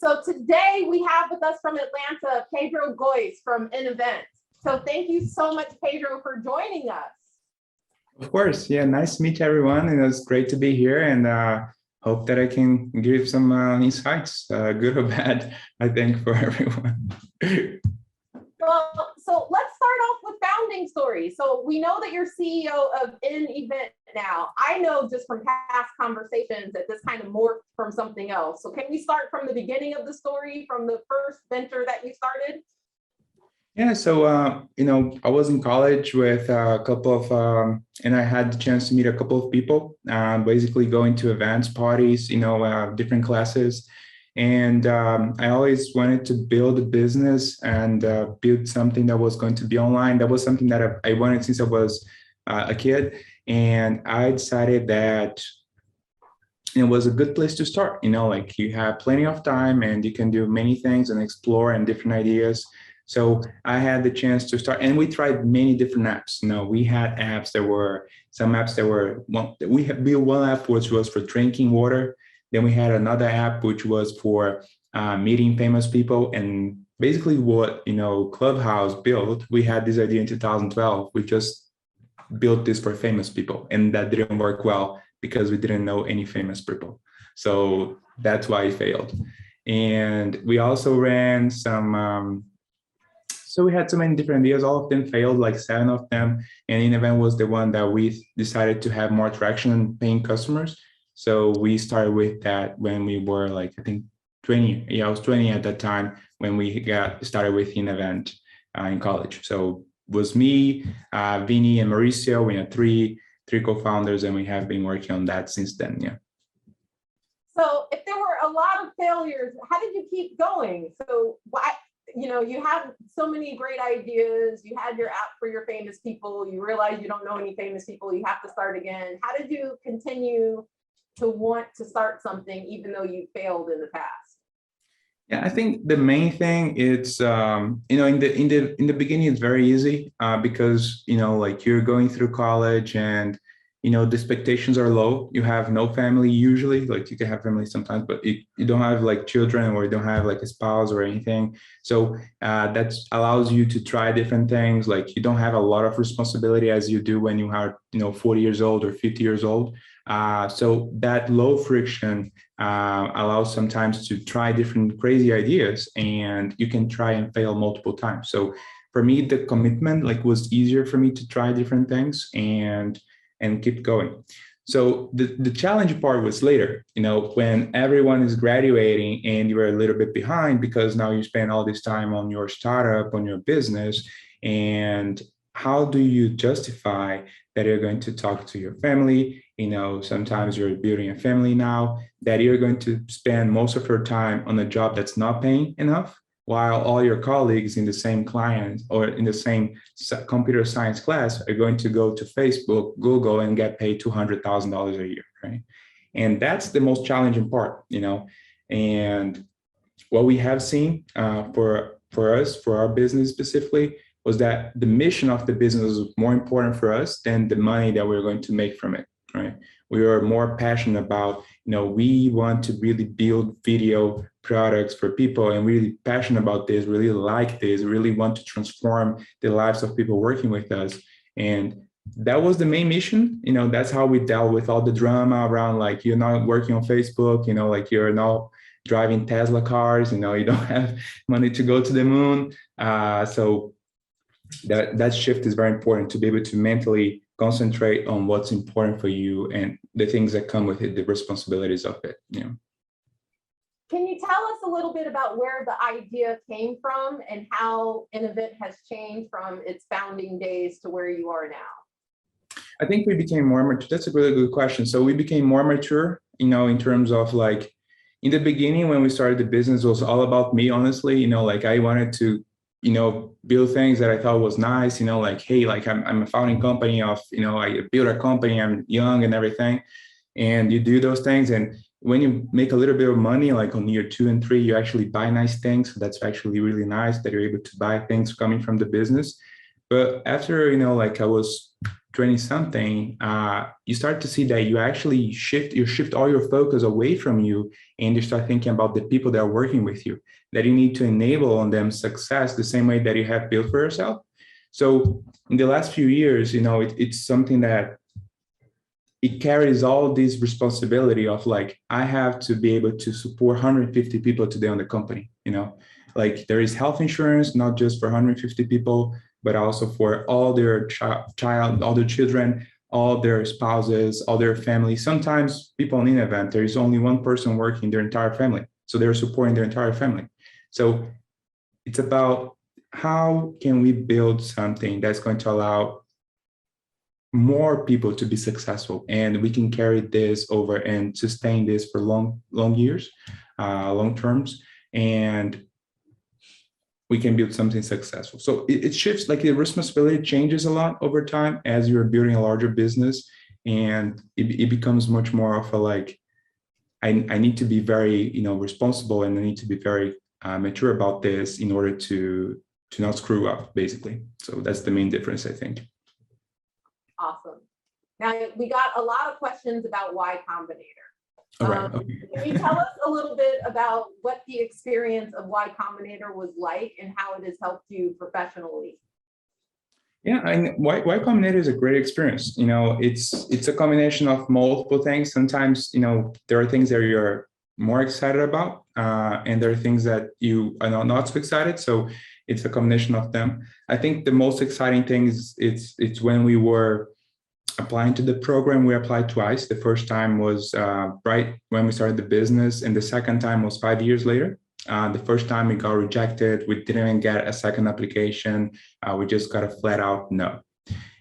So today we have with us from Atlanta, Pedro Goes from Event. So thank you so much, Pedro, for joining us. Of course. Yeah, nice to meet everyone. And it's great to be here, and hope that I can give some insights, good or bad, I think, for everyone. Well, so let's start off with founding story. So we know that you're CEO of Event now. I know just from past conversations that this kind of morphed from something else. So can we start from the beginning of the story, from the first venture that you started? Yeah, so I was in college with a couple of, and I had the chance to meet a couple of people, basically going to events, parties, different classes. And I always wanted to build a business and build something that was going to be online. That was something that I wanted since I was a kid. And I decided that it was a good place to start. Like you have plenty of time and you can do many things and explore and different ideas. So I had the chance to start, and we tried many different apps. We had apps that were, some apps that were, we had built one app which was for drinking water. Then we had another app which was for meeting famous people. And basically what, Clubhouse built, we had this idea in 2012. We just built this for famous people, and that didn't work well because we didn't know any famous people. So that's why it failed. And we also ran some, so we had so many different ideas. All of them failed, like 7 of them. And Event was the one that we decided to have more traction and paying customers. So we started with that when we were like, I think 20. Yeah, I was 20 at that time when we got started with Event in college. So it was me, Vinny, and Mauricio. We had three co-founders, and we have been working on that since then. Yeah. So if there were a lot of failures, how did you keep going? So why? You have so many great ideas. You had your app for your famous people. You realize you don't know any famous people. You have to start again. How did you continue to want to start something even though you failed in the past? Yeah, I think the main thing is, in the beginning, it's very easy because, like you're going through college and, the expectations are low. You have no family usually, like you can have family sometimes, but you don't have like children, or you don't have like a spouse or anything. So that allows you to try different things. Like you don't have a lot of responsibility as you do when you are, 40 years old or 50 years old. So that low friction allows sometimes to try different crazy ideas, and you can try and fail multiple times. So for me, the commitment was easier for me to try different things and keep going. So the challenge part was later, when everyone is graduating and you're a little bit behind because now you spend all this time on your startup, on your business, and how do you justify that you're going to talk to your family? Sometimes you're building a family now, that you're going to spend most of your time on a job that's not paying enough, while all your colleagues in the same client or in the same computer science class are going to go to Facebook, Google, and get paid $200,000 a year, right? And that's the most challenging part, And what we have seen for us, for our business specifically, was that the mission of the business was more important for us than the money that we're going to make from it, right? We are more passionate about, we want to really build video products for people, and really passionate about this, really like this, really want to transform the lives of people working with us. And that was the main mission. That's how we dealt with all the drama around, like, you're not working on Facebook, like you're not driving Tesla cars, you don't have money to go to the moon. So that shift is very important, to be able to mentally concentrate on what's important for you and the things that come with it, the responsibilities of it. Can you tell us a little bit about where the idea came from and how Event has changed from its founding days to where you are now? I think we became more mature. That's a really good question. So we became more mature, in terms of, like, in the beginning when we started the business, it was all about me, honestly. Like I wanted to, build things that I thought was nice, like, hey, like I'm a founding company of, I built a company, I'm young and everything. And you do those things. And when you make a little bit of money, like on year 2 and 3, you actually buy nice things. So that's actually really nice that you're able to buy things coming from the business. But after, like I was 20 something, you start to see that you actually shift all your focus away from you, and you start thinking about the people that are working with you, that you need to enable on them success the same way that you have built for yourself. So in the last few years, it's something that it carries all this responsibility of like, I have to be able to support 150 people today on the company, like there is health insurance, not just for 150 people, but also for all their child, all their children, all their spouses, all their families. Sometimes people in an event, there is only one person working their entire family. So they're supporting their entire family. So it's about how can we build something that's going to allow more people to be successful, and we can carry this over and sustain this for long years, long terms, and we can build something successful. So it shifts, like the responsibility changes a lot over time as you're building a larger business, and it becomes much more of a like, I need to be very responsible, and I need to be very mature about this in order to not screw up, basically. So that's the main difference, I think. Awesome. Now, we got a lot of questions about Y Combinator. All right. Okay. Can you tell us a little bit about what the experience of Y Combinator was like and how it has helped you professionally? Yeah, and Y Combinator is a great experience. It's a combination of multiple things. Sometimes, there are things that you're more excited about, and there are things that you are not so excited. So it's a combination of them. I think the most exciting thing is it's when we were applying to the program. We applied twice. The first time was right when we started the business, and the second time was 5 years later. The first time we got rejected. We didn't even get a second application. We just got a flat out no.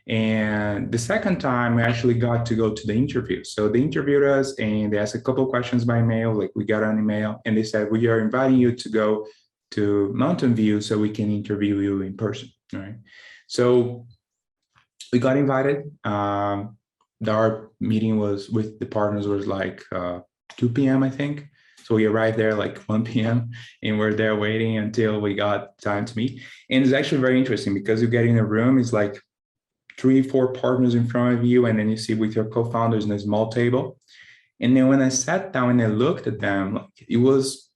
And the second time we actually got to go to the interview. So they interviewed us and they asked a couple of questions by mail, like we got an email, and they said, we are inviting you to go to Mountain View so we can interview you in person. All right. So we got invited. Our meeting was with the partners was like 2 p.m. I think. So we arrived there like 1 p.m. and we're there waiting until we got time to meet. And it's actually very interesting because you get in a room, it's like 3-4 partners in front of you, and then you see with your co-founders in a small table. And then when I sat down and I looked at them, like it was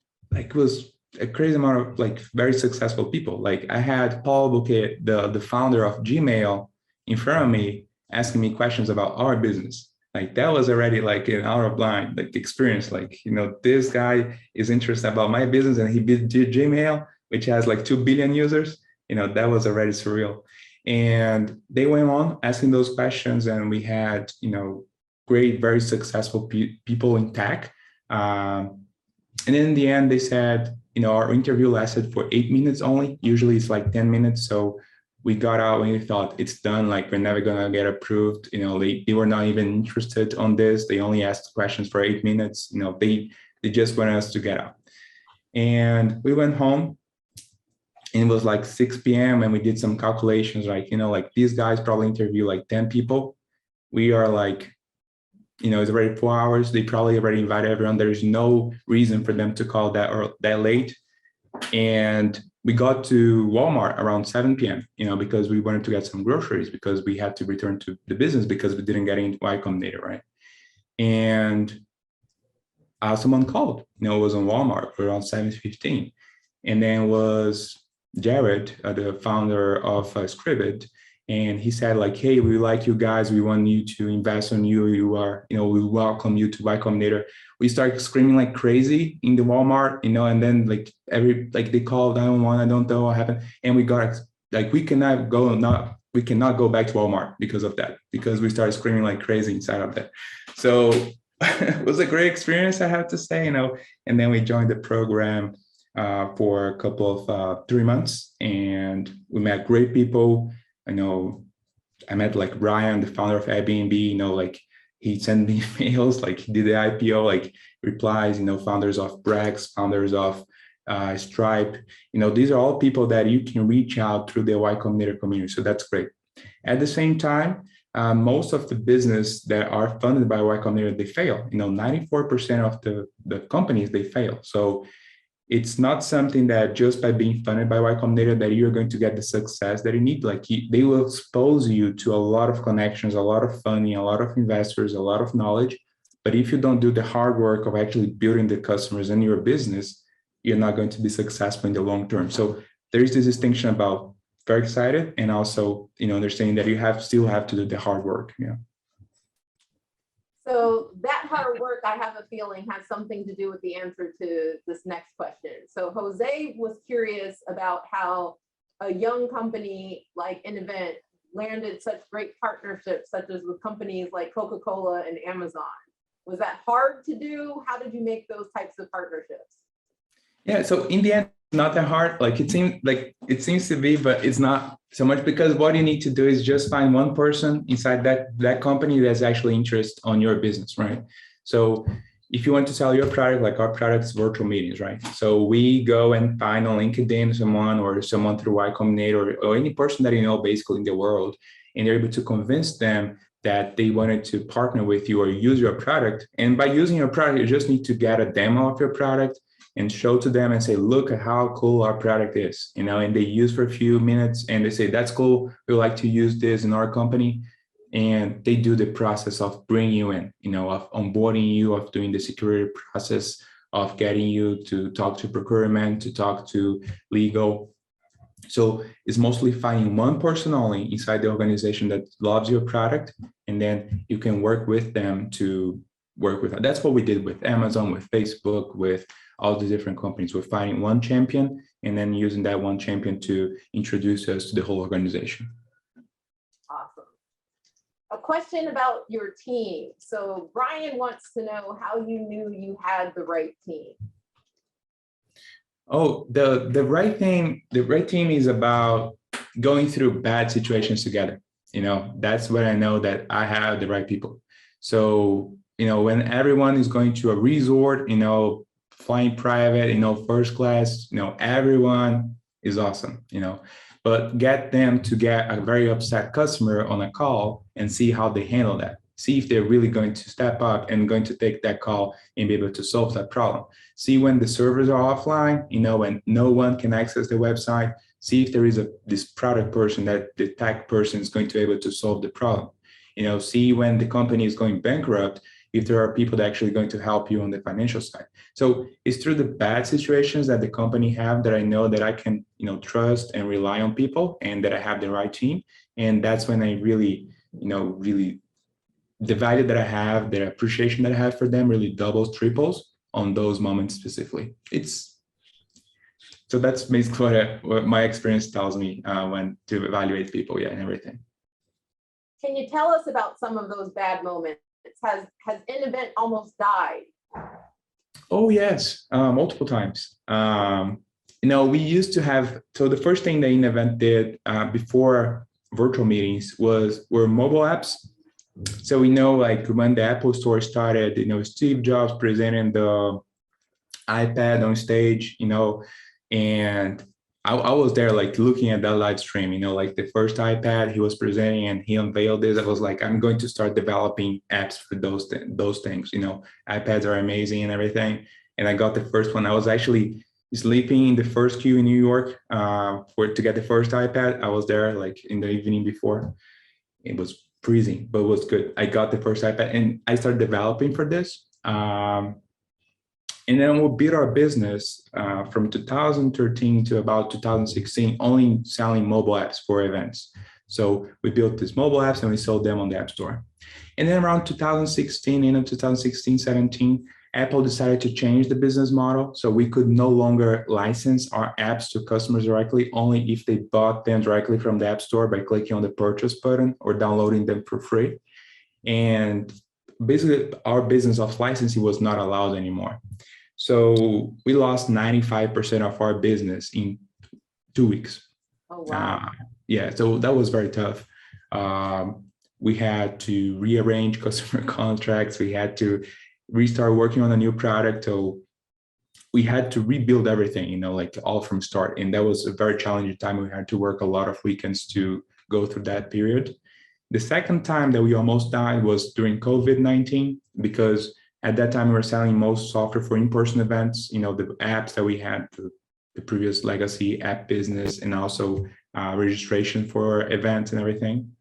a crazy amount of like very successful people. Like I had Paul Bouquet, the founder of Gmail, in front of me asking me questions about our business. Like that was already like an out of line like experience. Like, this guy is interested about my business, and he did Gmail, which has like 2 billion users. That was already surreal. And they went on asking those questions, and we had, great, very successful people in tech. And then in the end, they said, our interview lasted for 8 minutes only. Usually it's like 10 minutes. So we got out and we thought it's done. Like we're never going to get approved. They were not even interested on this. They only asked questions for 8 minutes. They just wanted us to get out. And we went home. And it was like 6 p.m. and we did some calculations, like, like these guys probably interview like 10 people. We are like, it's already 4 hours. They probably already invited everyone. There is no reason for them to call that late. And we got to Walmart around 7 p.m., because we wanted to get some groceries because we had to return to the business because we didn't get into Y Combinator, right? And someone called, it was on Walmart around 7:15. And then was Jared, the founder of Scribd, and he said like, hey, we like you guys. We want you to invest on you. You are, we welcome you to Y Combinator. We started screaming like crazy in the Walmart, and then like they called 911. I don't know what happened. And we got like, we cannot go back to Walmart because of that, because we started screaming like crazy inside of that. So it was a great experience, I have to say, and then we joined the program for a couple of 3 months, and we met great people. I met like Brian, the founder of Airbnb, like he sent me emails, like he did the IPO, like replies, founders of Brex, founders of Stripe, these are all people that you can reach out through the Y Combinator community. So that's great. At the same time, most of the business that are funded by Y Combinator, they fail. 94% of the companies, they fail. So it's not something that just by being funded by Y Combinator that you're going to get the success that you need. Like they will expose you to a lot of connections, a lot of funding, a lot of investors, a lot of knowledge. But if you don't do the hard work of actually building the customers in your business, you're not going to be successful in the long term. So there is this distinction about very excited and also, understanding that you still have to do the hard work. Yeah. So that hard work, I have a feeling, has something to do with the answer to this next question. So Jose was curious about how a young company like Invent landed such great partnerships, such as with companies like Coca-Cola and Amazon. Was that hard to do? How did you make those types of partnerships? Yeah, so in the end, not that hard. Like it seems to be, but it's not so much, because what you need to do is just find one person inside that company that's actually interested on your business, right? So if you want to sell your product, like our product is virtual meetings, right? So we go and find on LinkedIn someone through Y Combinator or any person that you know basically in the world, and they're able to convince them that they wanted to partner with you or use your product. And by using your product, you just need to get a demo of your product and show to them and say, look at how cool our product is, and they use for a few minutes and they say, that's cool, we like to use this in our company. And they do the process of bringing you in, of onboarding you, of doing the security process, of getting you to talk to procurement, to talk to legal. So it's mostly finding one person only inside the organization that loves your product, and then you can work with them to work with them. That's what we did with Amazon, with Facebook, with all the different companies. We're finding one champion and then using that one champion to introduce us to the whole organization. Awesome. A question about your team. So Brian wants to know how you knew you had the right team. Oh, the right team is about going through bad situations together. That's when I know that I have the right people. So, when everyone is going to a resort, flying private, first class, everyone is awesome, but get them to get a very upset customer on a call and see how they handle that. See if they're really going to step up and going to take that call and be able to solve that problem. See when the servers are offline, when no one can access the website, see if there is this product person, that the tech person is going to be able to solve the problem. See when the company is going bankrupt, if there are people that are actually going to help you on the financial side. So it's through the bad situations that the company have that I know that I can, trust and rely on people, and that I have the right team. And that's when I really, really, the value that I have, the appreciation that I have for them really doubles, triples on those moments specifically. So that's basically what my experience tells me when to evaluate people, and everything. Can you tell us about some of those bad moments? Has Invent almost died? Oh yes, multiple times. We used to have, so the first thing that Invent did before virtual meetings were mobile apps. So like when the Apple Store started, Steve Jobs presenting the iPad on stage, and I was there like looking at that live stream, like the first iPad he was presenting and he unveiled this. I was like, I'm going to start developing apps for those things. iPads are amazing and everything. And I got the first one. I was actually sleeping in the first queue in New York to get the first iPad. I was there like in the evening before. It was freezing, but it was good. I got the first iPad and I started developing for this. And then we built our business from 2013 to about 2016, only selling mobile apps for events. So we built these mobile apps and we sold them on the App Store. And then around 2016, end of 2016, 17, Apple decided to change the business model. So we could no longer license our apps to customers directly, only if they bought them directly from the App Store by clicking on the purchase button or downloading them for free. And basically our business of licensing was not allowed anymore. So we lost 95% of our business in 2 weeks. Oh, wow. So that was very tough. We had to rearrange customer contracts. We had to restart working on a new product. So we had to rebuild everything, like all from start. And that was a very challenging time. We had to work a lot of weekends to go through that period. The second time that we almost died was during COVID-19, because At that time, we were selling most software for in-person events, the apps that we had, the previous legacy app business, and also registration for events and everything.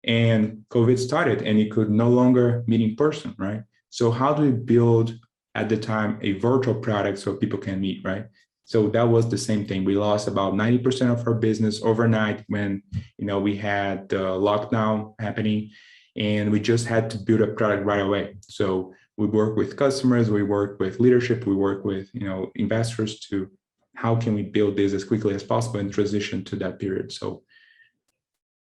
And COVID started and you could no longer meet in person, right? So how do we build at the time a virtual product so people can meet, right? So that was the same thing. We lost about 90% of our business overnight when, we had the lockdown happening, and we just had to build a product right away. So we work with customers, we work with leadership, we work with, investors to how can we build this as quickly as possible and transition to that period. So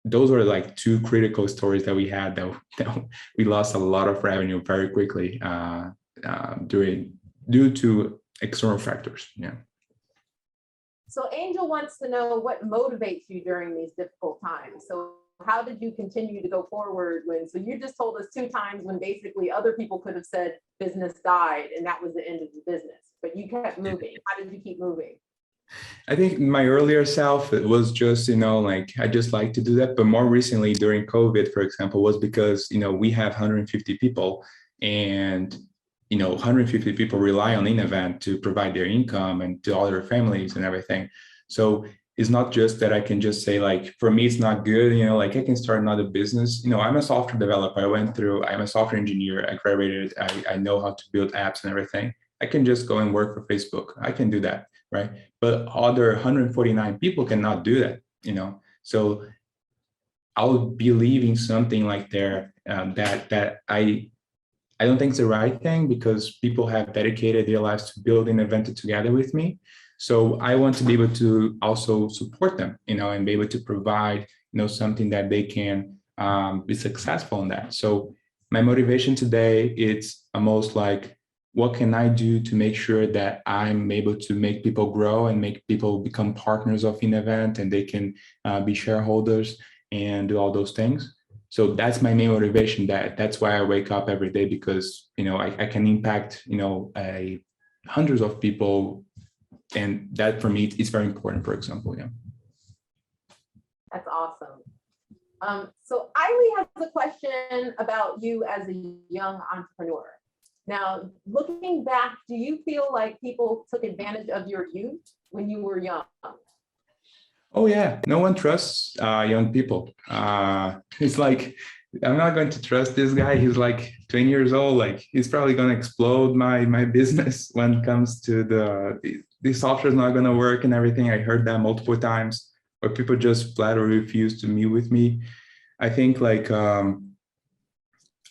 those are like two critical stories that we had that we lost a lot of revenue very quickly due to external factors. Yeah. So Angel wants to know what motivates you during these difficult times. So how did you continue to go forward so you just told us 2 times when basically other people could have said business died and that was the end of the business, but you kept moving. How did you keep moving? I think my earlier self, it was just, I just like to do that. But more recently during COVID, for example, was because, we have 150 people and, 150 people rely on InEvent to provide their income and to all their families and everything. So it's not just that I can just say like, for me, it's not good, I can start another business. I'm a software developer. I'm a software engineer. I graduated. I know how to build apps and everything. I can just go and work for Facebook. I can do that. Right. But other 149 people cannot do that, So I'll be leaving something like there that I don't think it's the right thing because people have dedicated their lives to building an event together with me. So I want to be able to also support them, and be able to provide, something that they can be successful in that. So my motivation today, it's almost like, what can I do to make sure that I'm able to make people grow and make people become partners of InEvent and they can be shareholders and do all those things. So that's my main motivation. That's why I wake up every day, because, I can impact, hundreds of people. And that for me, it's very important, for example. Yeah. That's awesome. So Eileen has a question about you as a young entrepreneur. Now, looking back, do you feel like people took advantage of your youth when you were young? Oh yeah, no one trusts young people. It's like, I'm not going to trust this guy. He's like 20 years old. Like, he's probably going to explode my business when it comes to the software is not going to work and everything. I heard that multiple times, or people just flat or refuse to meet with me. I think like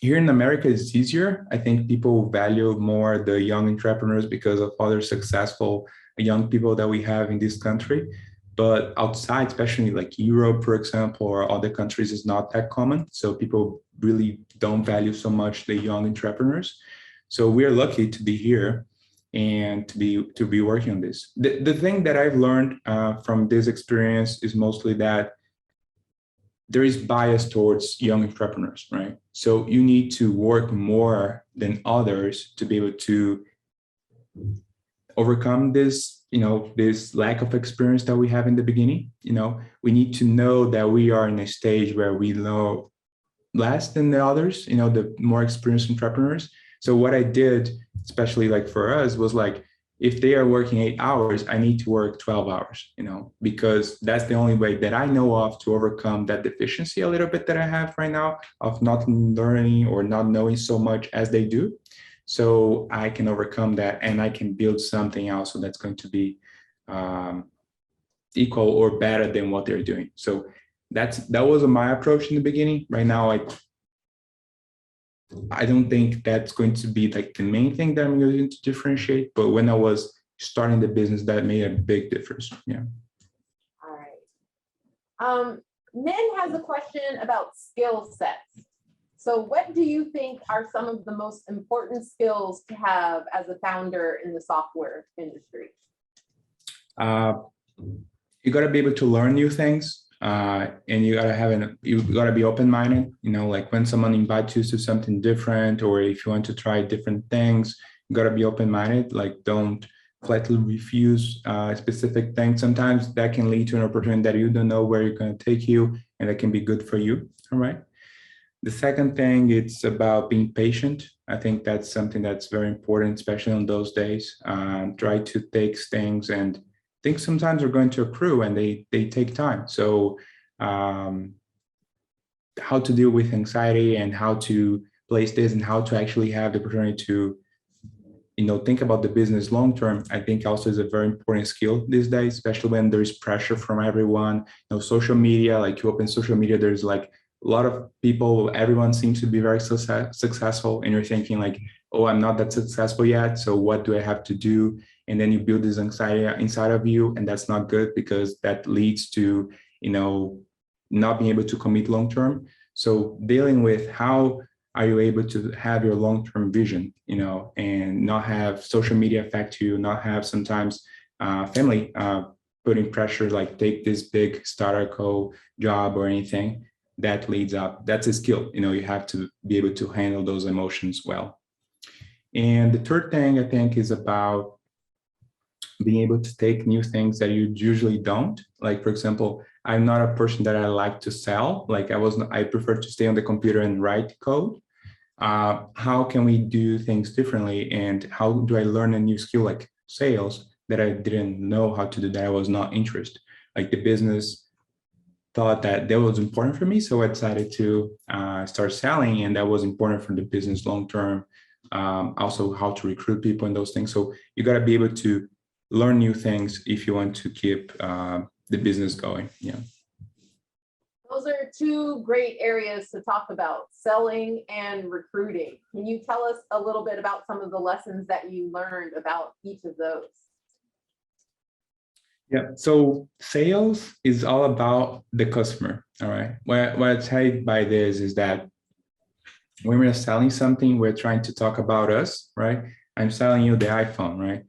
here in America, it's easier. I think people value more the young entrepreneurs because of other successful young people that we have in this country. But outside, especially like Europe, for example, or other countries, is not that common. So people really don't value so much the young entrepreneurs. So we're lucky to be here and to be working on this. The thing that I've learned from this experience is mostly that there is bias towards young entrepreneurs, right? So you need to work more than others to be able to overcome this, this lack of experience that we have in the beginning. We need to know that we are in a stage where we know less than the others, the more experienced entrepreneurs. So what I did, especially like for us, was like, if they are working 8 hours, I need to work 12 hours, because that's the only way that I know of to overcome that deficiency a little bit that I have right now of not learning or not knowing so much as they do. So I can overcome that and I can build something else that's going to be equal or better than what they're doing. So that was my approach in the beginning. Right now, I don't think that's going to be like the main thing that I'm using to differentiate, but when I was starting the business, that made a big difference. Yeah. All right. Min has a question about skill sets. So what do you think are some of the most important skills to have as a founder in the software industry? You got to be able to learn new things. And you gotta be open-minded, like when someone invites you to something different, or if you want to try different things, you gotta be open-minded, like don't flatly refuse specific things. Sometimes that can lead to an opportunity that you don't know where you're going to take you, and that can be good for you. All right. The second thing, it's about being patient. I think that's something that's very important, especially on those days. Try to take things, and things sometimes are going to accrue and they take time. So um, how to deal with anxiety and how to place this and how to actually have the opportunity to think about the business long term, I think also is a very important skill these days, especially when there's pressure from everyone. Social media, like you open social media, there's like a lot of people, everyone seems to be very successful, and you're thinking like, oh, I'm not that successful yet, so what do I have to do? And then you build this anxiety inside of you, and that's not good because that leads to not being able to commit long term. So dealing with how are you able to have your long-term vision, and not have social media affect you, not have sometimes family putting pressure, like take this big startup job or anything that leads up. That's a skill, you have to be able to handle those emotions well. And the third thing I think is about being able to take new things that you usually don't. Like, for example, I'm not a person that I like to sell. Like I prefer to stay on the computer and write code. How can we do things differently? And how do I learn a new skill like sales that I didn't know how to do, that I was not interested? Like the business thought that was important for me. So I decided to start selling, and that was important for the business long term. Also how to recruit people and those things. So you got to be able to learn new things if you want to keep the business going. Yeah. Those are two great areas to talk about, selling and recruiting. Can you tell us a little bit about some of the lessons that you learned about each of those? Yeah, so sales is all about the customer, all right? What I tell by this is that when we're selling something, we're trying to talk about us, right? I'm selling you the iPhone, right?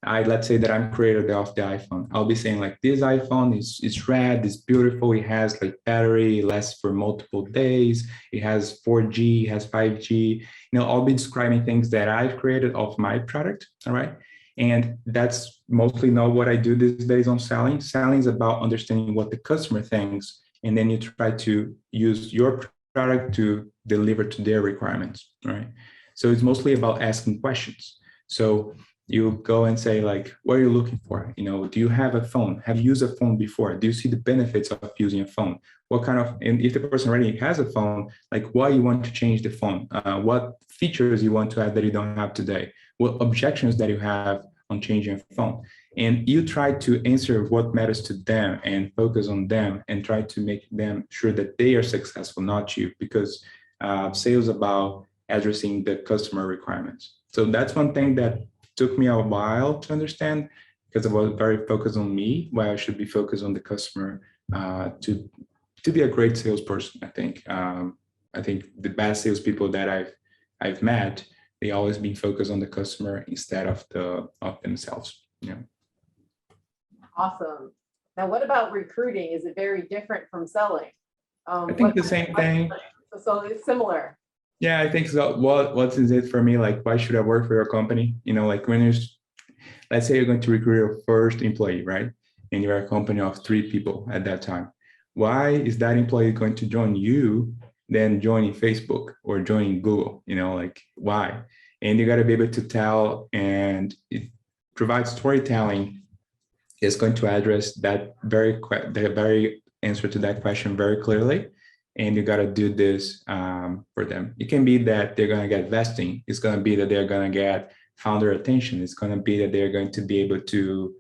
Let's say that I'm creator of the iPhone. I'll be saying like, this iPhone is red, it's beautiful. It has like battery, it lasts for multiple days. It has 4G, it has 5G. I'll be describing things that I've created of my product. All right. And that's mostly not what I do these days on selling. Selling is about understanding what the customer thinks. And then you try to use your product to deliver to their requirements. Right. So it's mostly about asking questions. So you go and say like, what are you looking for? Do you have a phone? Have you used a phone before? Do you see the benefits of using a phone? What kind of, and if the person already has a phone, like why you want to change the phone? What features you want to add that you don't have today? What objections that you have on changing a phone? And you try to answer what matters to them and focus on them and try to make them sure that they are successful, not you, because sales is about addressing the customer requirements. So that's one thing that took me a while to understand, because I was very focused on me, while I should be focused on the customer to be a great salesperson. I think the best salespeople that I've met, they always been focused on the customer instead of themselves. Yeah. Awesome. Now, what about recruiting? Is it very different from selling? I think the same thing. So it's similar. Yeah, I think so. What is it for me? Like, why should I work for your company? Like when let's say you're going to recruit your first employee, right? And you're a company of 3 people at that time. Why is that employee going to join you than joining Facebook or joining Google? Like why? And you got to be able to tell, and it provides storytelling is going to address the very answer to that question very clearly. And you got to do this for them. It can be that they're going to get vesting. It's going to be that they're going to get founder attention. It's going to be that they're going to be able to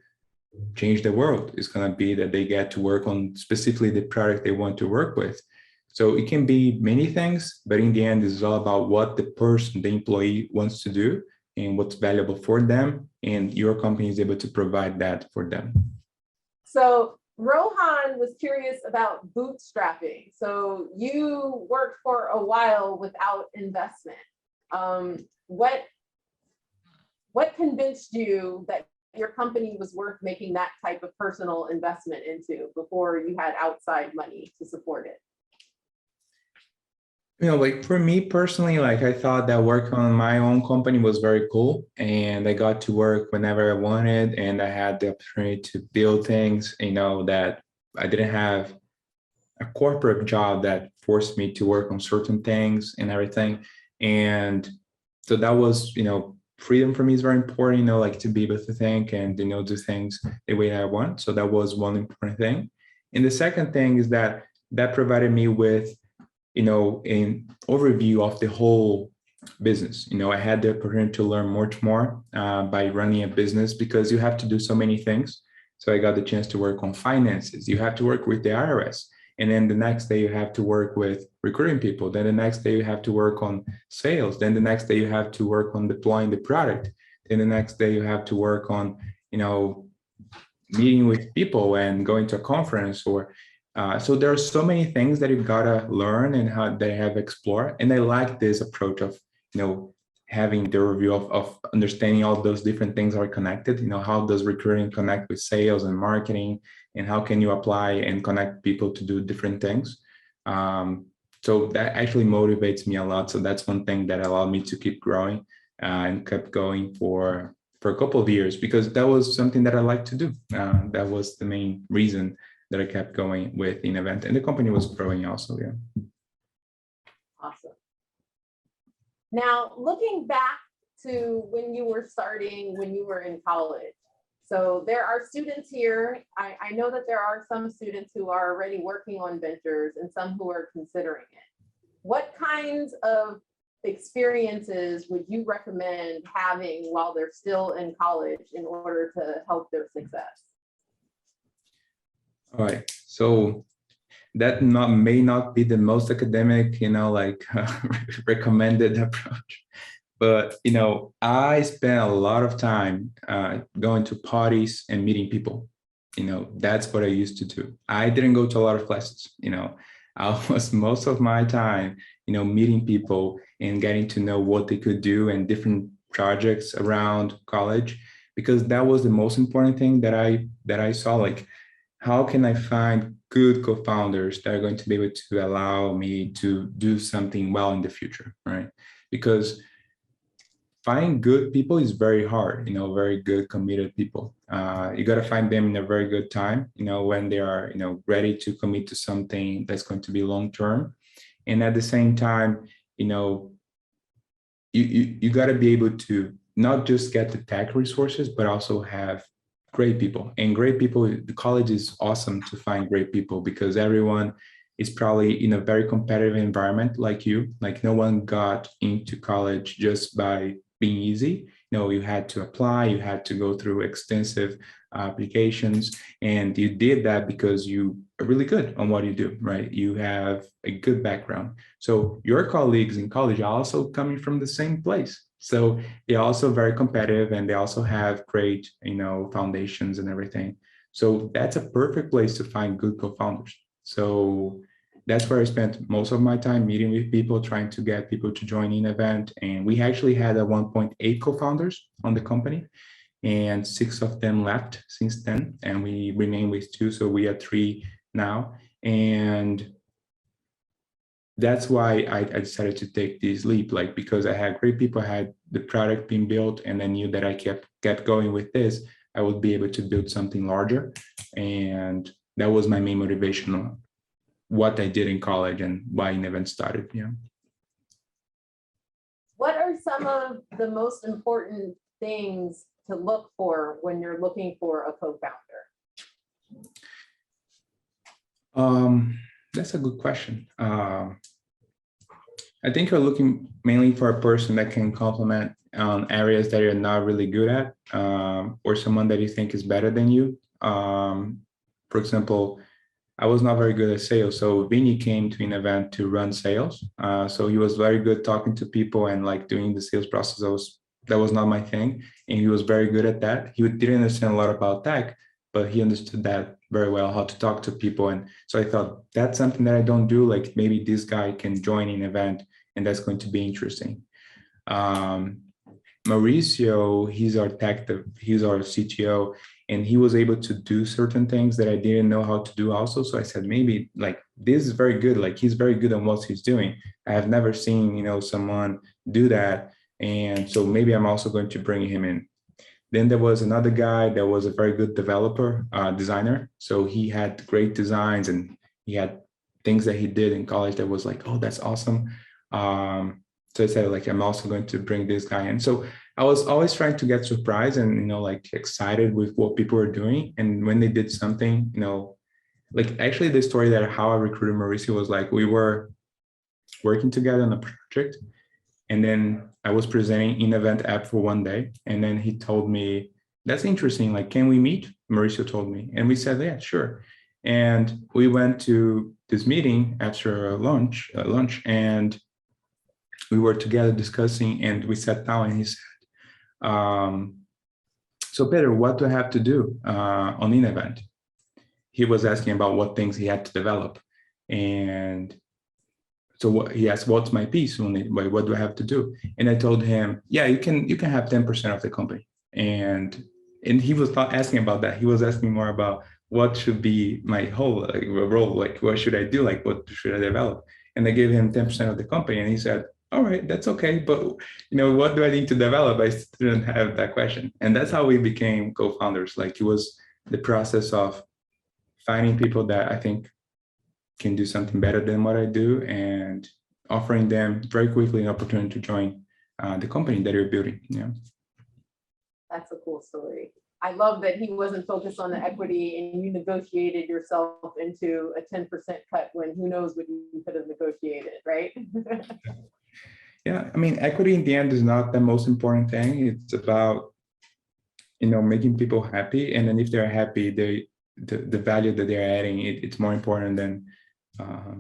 change the world. It's going to be that they get to work on specifically the product they want to work with. So it can be many things, but in the end, it's all about what the person, the employee wants to do and what's valuable for them. And your company is able to provide that for them. So Rohan was curious about bootstrapping. So you worked for a while without investment. What convinced you that your company was worth making that type of personal investment into before you had outside money to support it? Like for me personally, like I thought that working on my own company was very cool, and I got to work whenever I wanted, and I had the opportunity to build things, that I didn't have a corporate job that forced me to work on certain things and everything. And so that was, freedom for me is very important, like to be able to think and, do things the way I want. So that was one important thing. And the second thing is that provided me with, an overview of the whole business. I had the opportunity to learn much more by running a business, because you have to do so many things. So I got the chance to work on finances. You have to work with the IRS. And then the next day you have to work with recruiting people. Then the next day you have to work on sales. Then the next day you have to work on deploying the product. Then the next day you have to work on, meeting with people and going to a conference or so there are so many things that you gotta learn and how they have explored. And I like this approach of, having the review of understanding all those different things are connected. How does recruiting connect with sales and marketing, and how can you apply and connect people to do different things? So that actually motivates me a lot. So that's one thing that allowed me to keep growing and kept going for a couple of years, because that was something that I like to do. That was the main reason that I kept going with in event, and the company was growing also. Yeah. Awesome. Now, looking back to when you were starting, when you were in college, so there are students here. I know that there are some students who are already working on ventures and some who are considering it. What kinds of experiences would you recommend having while they're still in college in order to help their success? All right. So that may not be the most academic, recommended approach. But, I spent a lot of time going to parties and meeting people. That's what I used to do. I didn't go to a lot of classes. I was most of my time, meeting people and getting to know what they could do and different projects around college, because that was the most important thing that I saw. Like, how can I find good co-founders that are going to be able to allow me to do something well in the future, right? Because finding good people is very hard, very good, committed people. You got to find them in a very good time, when they are, ready to commit to something that's going to be long-term. And at the same time, you got to be able to not just get the tech resources, but also have great people. And great people, the college is awesome to find great people, because everyone is probably in a very competitive environment like you. Like, no one got into college just by being easy. No, you had to apply, you had to go through extensive applications, and you did that because you are really good on what you do, right? You have a good background. So your colleagues in college are also coming from the same place. So they're also very competitive, and they also have great, foundations and everything. So that's a perfect place to find good co-founders. So that's where I spent most of my time, meeting with people, trying to get people to join in event. And we actually had a 1.8 co-founders on the company, and 6 of them left since then, and we remain with 2. So we are 3 now. And that's why I decided to take this leap, like, because I had great people, I had the product being built, and I knew that I kept going with this, I would be able to build something larger. And that was my main motivation on what I did in college and why an event started. Yeah. What are some of the most important things to look for when you're looking for a co-founder? That's a good question. I think you're looking mainly for a person that can complement areas that you're not really good at, or someone that you think is better than you. For example, I was not very good at sales. So Vinny came to an event to run sales. So he was very good talking to people and like doing the sales process. That was not my thing. And he was very good at that. He didn't understand a lot about tech, but he understood that very well, how to talk to people. And so I thought, that's something that I don't do. Like, maybe this guy can join an event and that's going to be interesting. Mauricio, he's our CTO, and he was able to do certain things that I didn't know how to do also. So I said, maybe like this is very good. Like, he's very good on what he's doing. I have never seen, someone do that. And so maybe I'm also going to bring him in. Then there was another guy that was a very good developer, designer. So he had great designs, and he had things that he did in college that was like, oh, that's awesome. So I said, like, I'm also going to bring this guy in. So I was always trying to get surprised and, like excited with what people were doing. And when they did something, like actually the story that how I recruited Mauricio was like, we were working together on a project. And then I was presenting in event app for one day. And then he told me, that's interesting. Like, can we meet? Mauricio told me. And we said, yeah, sure. And we went to this meeting after lunch, and we were together discussing, and we sat down and he said, so Pedro, what do I have to do on an event? He was asking about what things he had to develop. And so he asked, what's my piece on it? What do I have to do? And I told him, yeah, you can have 10% of the company. And he was not asking about that. He was asking more about what should be my whole role, like what should I do, like what should I develop? And I gave him 10% of the company, and he said, all right, that's okay, but what do I need to develop? I didn't have that question. And that's how we became co-founders. Like, it was the process of finding people that I think can do something better than what I do, and offering them very quickly an opportunity to join the company that you're building. That's a cool story. I love that he wasn't focused on the equity and you negotiated yourself into a 10% cut when who knows what you could have negotiated, right? Yeah, I mean, equity in the end is not the most important thing. It's about, making people happy. And then if they're happy, the value that they're adding, it's more important than how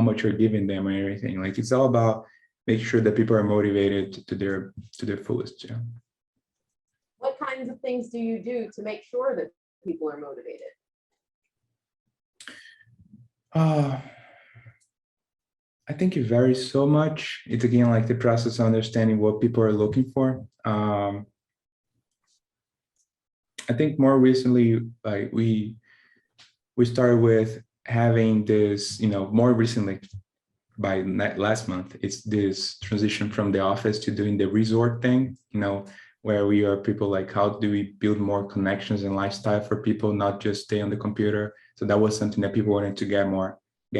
much you're giving them or anything. Like, it's all about making sure that people are motivated to their fullest. Yeah. What kinds of things do you do to make sure that people are motivated? I think it varies so much. It's again like the process of understanding what people are looking for. I think more recently, like we started with having this, more recently, by last month, it's this transition from the office to doing the resort thing, where we are people like, how do we build more connections and lifestyle for people, not just stay on the computer? So that was something that people wanted to get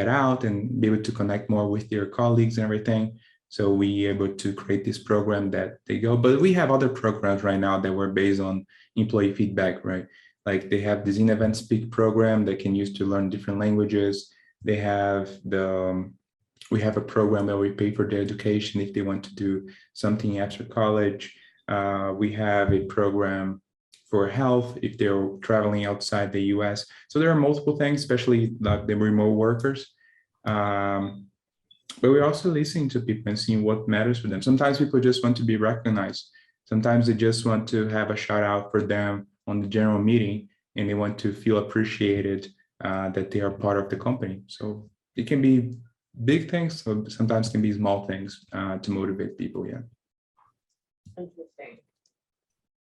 out and be able to connect more with their colleagues and everything. So we able to create this program that they go, but we have other programs right now that were based on employee feedback, right? Like, they have this in-event speak program they can use to learn different languages. They have we have a program that we pay for their education if they want to do something after college. We have a program for health if they're traveling outside the US. So there are multiple things, especially like the remote workers. But we're also listening to people and seeing what matters for them. Sometimes people just want to be recognized. Sometimes they just want to have a shout out for them on the general meeting, and they want to feel appreciated that they are part of the company. So it can be big things, so sometimes can be small things to motivate people. Yeah. Interesting.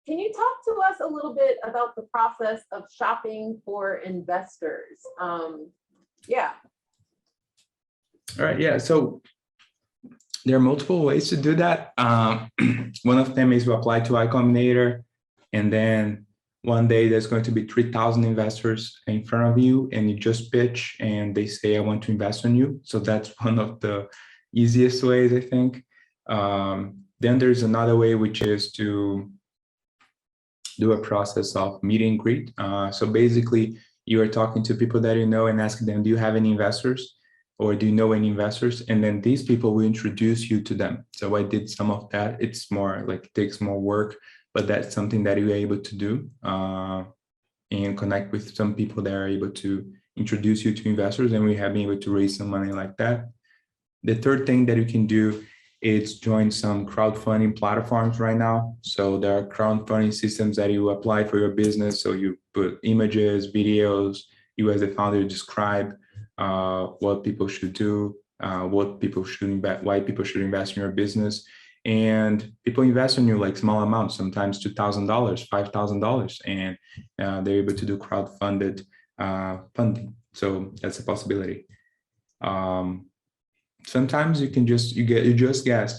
Can you talk to us a little bit about the process of shopping for investors? Yeah. All right. Yeah. So there are multiple ways to do that. One of them is to apply to Combinator, and then one day there's going to be 3,000 investors in front of you, and you just pitch, and they say, I want to invest in you. So that's one of the easiest ways, I think. Then there's another way, which is to do a process of meet and greet. So basically, you are talking to people that you know and asking them, do you have any investors? Or do you know any investors? And then these people will introduce you to them. So I did some of that. It's more like, it takes more work, but that's something that you're able to do and connect with some people that are able to introduce you to investors. And we have been able to raise some money like that. The third thing that you can do is join some crowdfunding platforms right now. So there are crowdfunding systems that you apply for your business. So you put images, videos, you as a founder describe what people should do, what people should invest, why people should invest in your business. And people invest in you like small amounts, sometimes $2,000, $5,000, and they're able to do crowdfunded funding. So that's a possibility. Sometimes you just get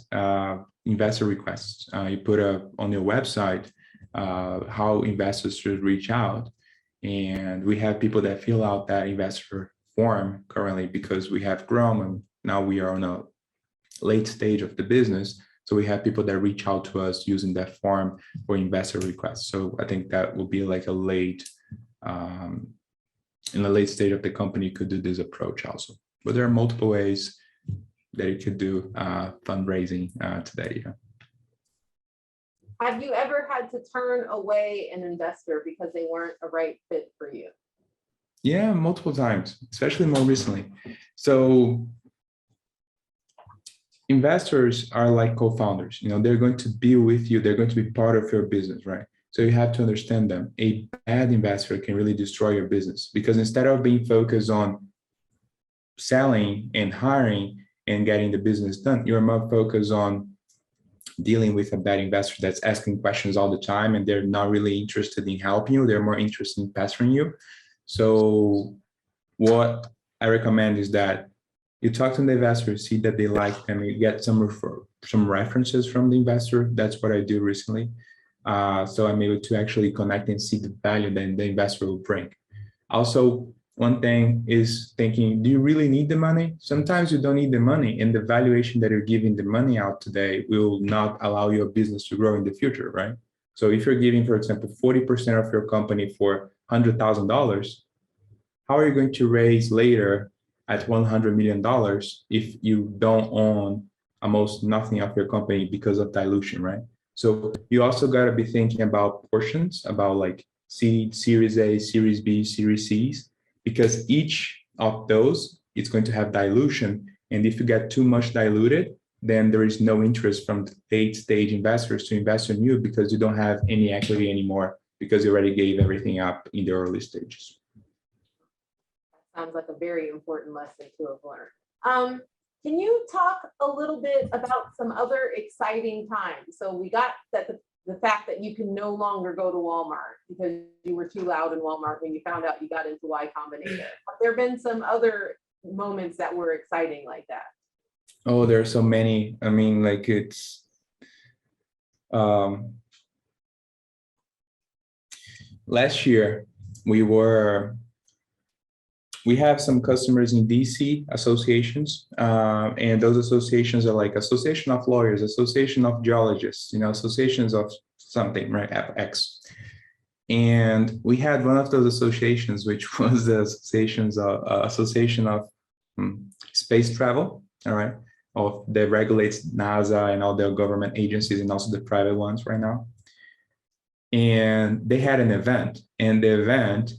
investor requests. You put on your website how investors should reach out, and we have people that fill out that investor form currently because we have grown, and now we are on a late stage of the business. So we have people that reach out to us using that form for investor requests. So I think that will be like a late, in the late stage of the company, you could do this approach also. But there are multiple ways that you could do fundraising today. Yeah. Have you ever had to turn away an investor because they weren't a right fit for you? Yeah, multiple times, especially more recently. So investors are like co-founders, they're going to be with you, they're going to be part of your business, right? So you have to understand them. A bad investor can really destroy your business, because instead of being focused on selling and hiring and getting the business done, you're more focused on dealing with a bad investor that's asking questions all the time, and they're not really interested in helping you. They're more interested in pestering you. So what I recommend is that you talk to the investor, see that they like them, you get some references from the investor. That's what I do recently. So I'm able to actually connect and see the value that the investor will bring. Also, one thing is thinking, do you really need the money? Sometimes you don't need the money, and the valuation that you're giving the money out today will not allow your business to grow in the future, right? So if you're giving, for example, 40% of your company for $100,000, how are you going to raise later at $100 million if you don't own almost nothing of your company because of dilution, right? So you also got to be thinking about portions, about like seed, Series A, Series B, Series C's, because each of those is going to have dilution. And if you get too much diluted, then there is no interest from late stage investors to invest in you, because you don't have any equity anymore, because you already gave everything up in the early stages. Sounds like a very important lesson to have learned. Can you talk a little bit about some other exciting times? So we got that the fact that you can no longer go to Walmart because you were too loud in Walmart when you found out you got into Y Combinator. Have there been some other moments that were exciting like that? Oh, there are so many. I mean, like it's last year we have some customers in DC associations, and those associations are like Association of Lawyers, Association of Geologists, associations of something, right? X. And we had one of those associations, which was the Association of Space Travel, all right, that regulates NASA and all the government agencies and also the private ones right now. And they had an event, and the event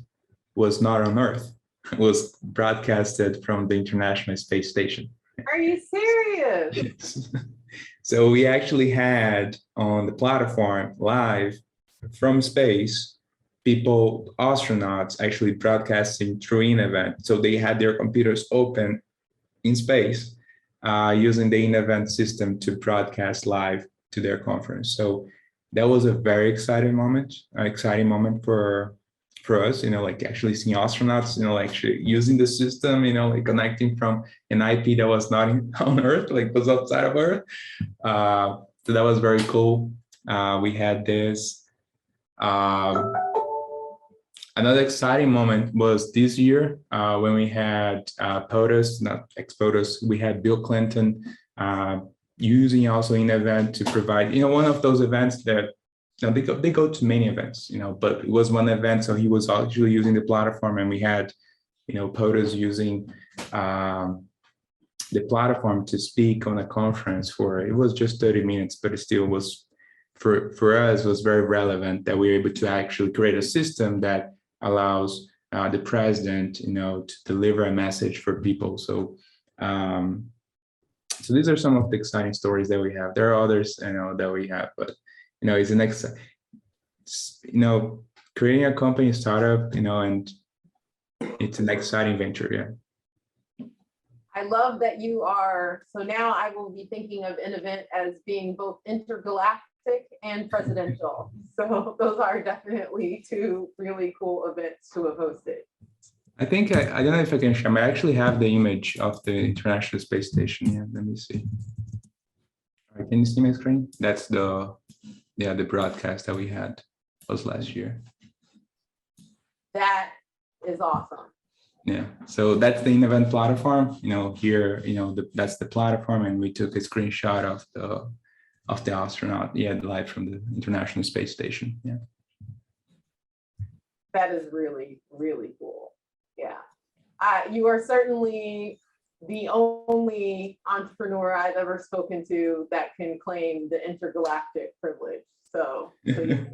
was not on Earth. It was broadcasted from the International Space Station. Are you serious? Yes. So we actually had on the platform live from space, people, astronauts actually broadcasting through an event. So they had their computers open in space using the in-event system to broadcast live to their conference. So that was a very exciting moment for us, like actually seeing astronauts, like using the system, like connecting from an IP that was not on Earth, like was outside of Earth. So that was very cool. We had this. Another exciting moment was this year when we had POTUS, not ex-POTUS, we had Bill Clinton using also an event to provide, one of those events that they go to many events, but it was one event. So he was actually using the platform, and we had, POTUS using the platform to speak on a conference it was just 30 minutes, but it still was, for us, was very relevant that we were able to actually create a system that allows the president, to deliver a message for people. So, so these are some of the exciting stories that we have. There are others, that we have, but it's the next, creating a company startup, and it's an exciting venture. Yeah. I love that you are. So now I will be thinking of Innovent as being both intergalactic and presidential. So those are definitely two really cool events to have hosted. I think, I don't know if I can share, I actually have the image of the International Space Station. Yeah, let me see. All right, can you see my screen? That's the broadcast that we had was last year. That is awesome. Yeah, so that's the Invent platform. Here, that's the platform, and we took a screenshot of the astronaut, live from the International Space Station. Yeah, That is really, really cool. Yeah. You are certainly the only entrepreneur I've ever spoken to that can claim the intergalactic privilege. So you're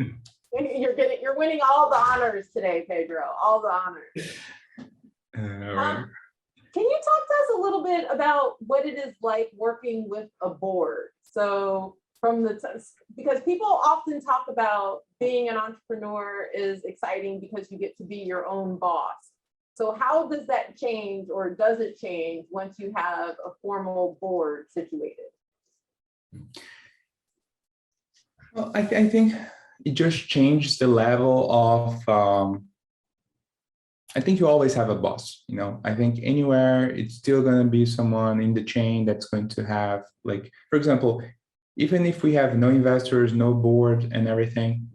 winning all the honors today, Pedro. All the honors. all right. Can you talk to us a little bit about what it is like working with a board? So because people often talk about being an entrepreneur is exciting because you get to be your own boss. So how does that change, or does it change once you have a formal board situated? Well, I think it just changed the level of. I think you always have a boss. I think anywhere it's still going to be someone in the chain that's going to have, like, for example, even if we have no investors, no board and everything,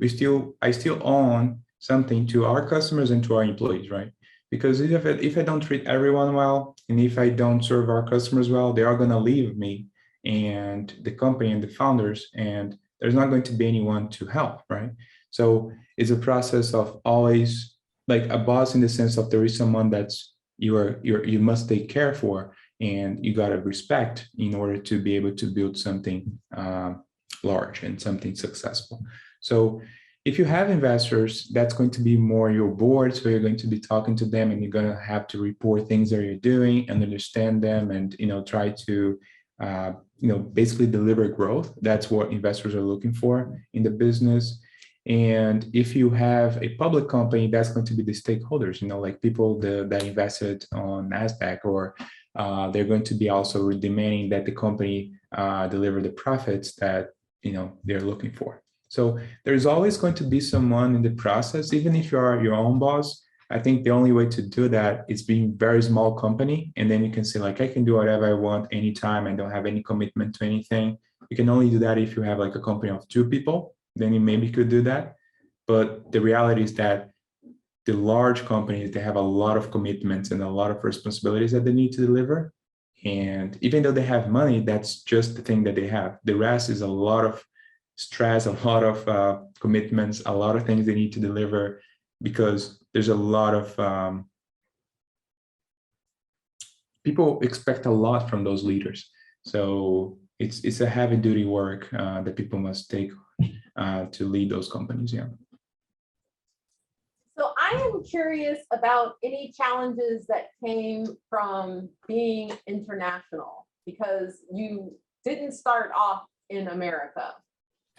I still own something to our customers and to our employees, right? Because if I don't treat everyone well, and if I don't serve our customers well, they are going to leave me and the company and the founders, and there's not going to be anyone to help, right? So it's a process of always, like, a boss, in the sense of there is someone that's you must take care for, and you got to respect in order to be able to build something large and something successful. So if you have investors, that's going to be more your board. So you're going to be talking to them, and you're going to have to report things that you're doing and understand them, and try to basically deliver growth. That's what investors are looking for in the business. And if you have a public company, that's going to be the stakeholders, like people that invested on NASDAQ, or they're going to be also demanding that the company deliver the profits that they're looking for. So there's always going to be someone in the process, even if you are your own boss. I think the only way to do that is being very small company, and then you can say, like, I can do whatever I want anytime. I don't have any commitment to anything. You can only do that if you have like a company of 2 people. Then you maybe could do that. But the reality is that the large companies, they have a lot of commitments and a lot of responsibilities that they need to deliver. And even though they have money, that's just the thing that they have. The rest is a lot of stress, a lot of commitments, a lot of things they need to deliver, because there's a lot of people expect a lot from those leaders. So it's a heavy duty work that people must take to lead those companies. Yeah. So I am curious about any challenges that came from being international, because you didn't start off in America,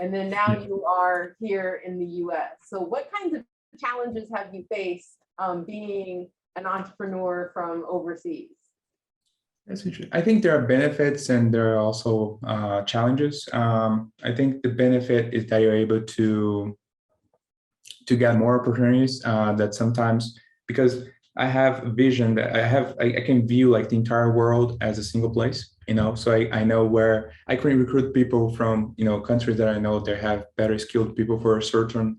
and then now you are here in the US. So what kinds of challenges have you faced being an entrepreneur from overseas? That's interesting. I think there are benefits and there are also challenges. I think the benefit is that you're able to get more opportunities that sometimes, because I have a vision that I can view like the entire world as a single place, so I know where I can recruit people from, countries that I know they have better skilled people for a certain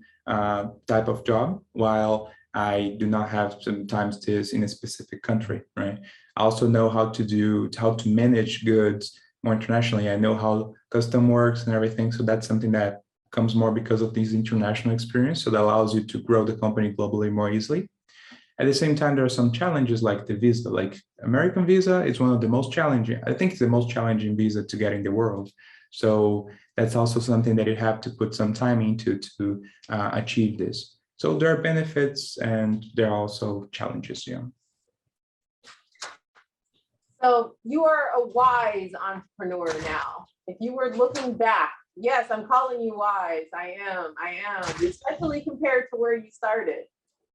type of job, while I do not have sometimes this in a specific country, right? I also know how to manage goods more internationally. I know how custom works and everything. So that's something that comes more because of this international experience. So that allows you to grow the company globally more easily. At the same time, there are some challenges like the visa. Like American visa is one of the most challenging. I think it's the most challenging visa to get in the world. So that's also something that you have to put some time into to achieve this. So there are benefits and there are also challenges. Yeah. So you are a wise entrepreneur now. If you were looking back, yes, I'm calling you wise. I am, especially compared to where you started.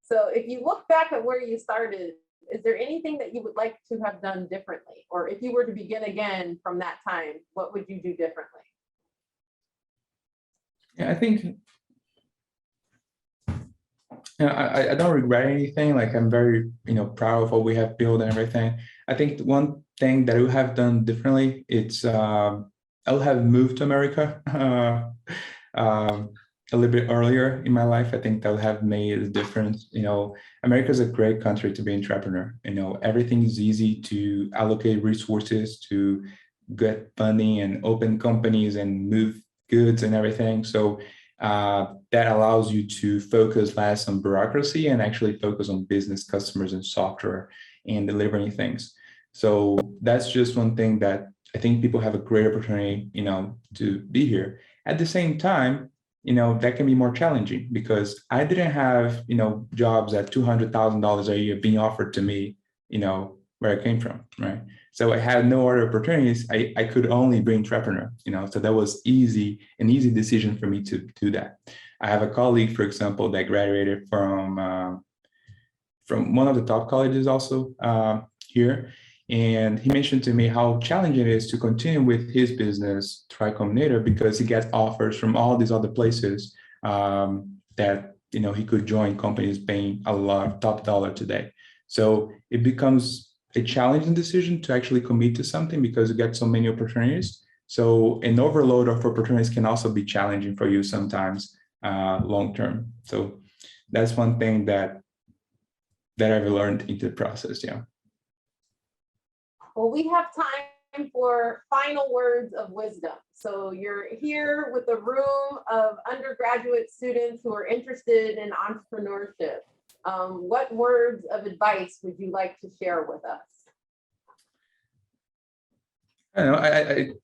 So if you look back at where you started, is there anything that you would like to have done differently? Or if you were to begin again from that time, what would you do differently? Yeah, I think I don't regret anything. Like, I'm very, proud of what we have built and everything. I think one thing that I would have done differently, it's I would have moved to America. a little bit earlier in my life, I think that would have made a difference. America is a great country to be an entrepreneur. Everything is easy to allocate resources, to get funding and open companies and move goods and everything. So that allows you to focus less on bureaucracy and actually focus on business, customers, and software and delivering things. So that's just one thing that I think people have a great opportunity, to be here. At the same time, that can be more challenging because I didn't have, jobs at $200,000 a year being offered to me, where I came from, right? So I had no other opportunities. I could only be entrepreneur, so that was an easy decision for me to do that. I have a colleague, for example, that graduated from one of the top colleges also here. And he mentioned to me how challenging it is to continue with his business, try Combinator, because he gets offers from all these other places that, he could join companies paying a lot of top dollar today. So it becomes a challenging decision to actually commit to something because you get so many opportunities. So an overload of opportunities can also be challenging for you sometimes long term. So that's one thing that I've learned in the process. Yeah. Well, we have time for final words of wisdom. So you're here with a room of undergraduate students who are interested in entrepreneurship. What words of advice would you like to share with us? I don't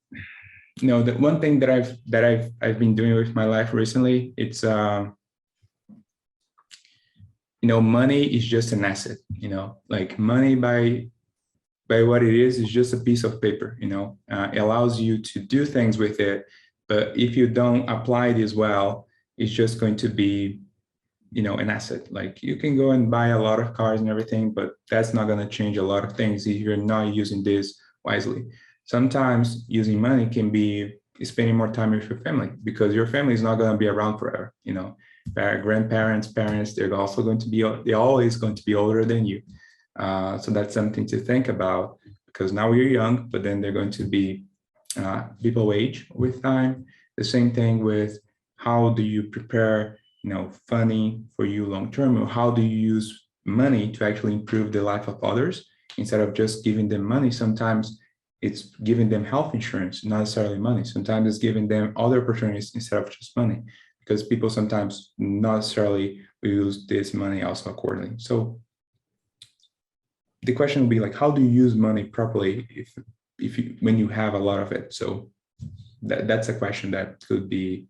know. The one thing that I've been doing with my life recently, it's money is just an asset. Like money by what it is just a piece of paper. It allows you to do things with it, but if you don't apply it as well, it's just going to be an asset. Like you can go and buy a lot of cars and everything, but that's not going to change a lot of things if you're not using this wisely. Sometimes using money can be spending more time with your family because your family is not going to be around forever. Grandparents, parents, they're always going to be older than you. So that's something to think about because now you're young, but then they're going to be people age with time. The same thing with how do you prepare funding for you long term, or how do you use money to actually improve the life of others instead of just giving them money. Sometimes it's giving them health insurance, not necessarily money. Sometimes it's giving them other opportunities instead of just money, because people sometimes not necessarily use this money also accordingly. So the question will be like, how do you use money properly when you have a lot of it? So that's a question that could be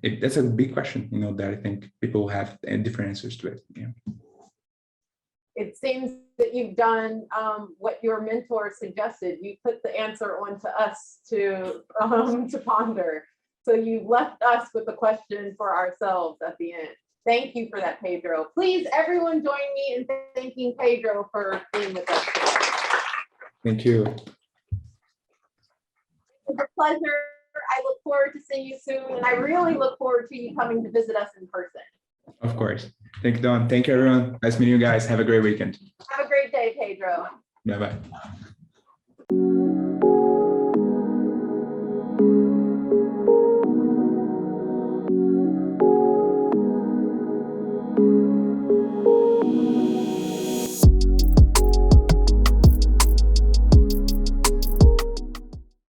that's a big question, that I think people have different answers to it. Yeah. It seems that you've done what your mentor suggested. You put the answer onto us to ponder. So you left us with a question for ourselves at the end. Thank you for that, Pedro. Please, everyone join me in thanking Pedro for being with us today. Thank you. It's a pleasure. I look forward to seeing you soon, and I really look forward to you coming to visit us in person. Of course. Thank you, Dawn. Thank you, everyone. Nice meeting you guys. Have a great weekend. Have a great day, Pedro. Bye-bye.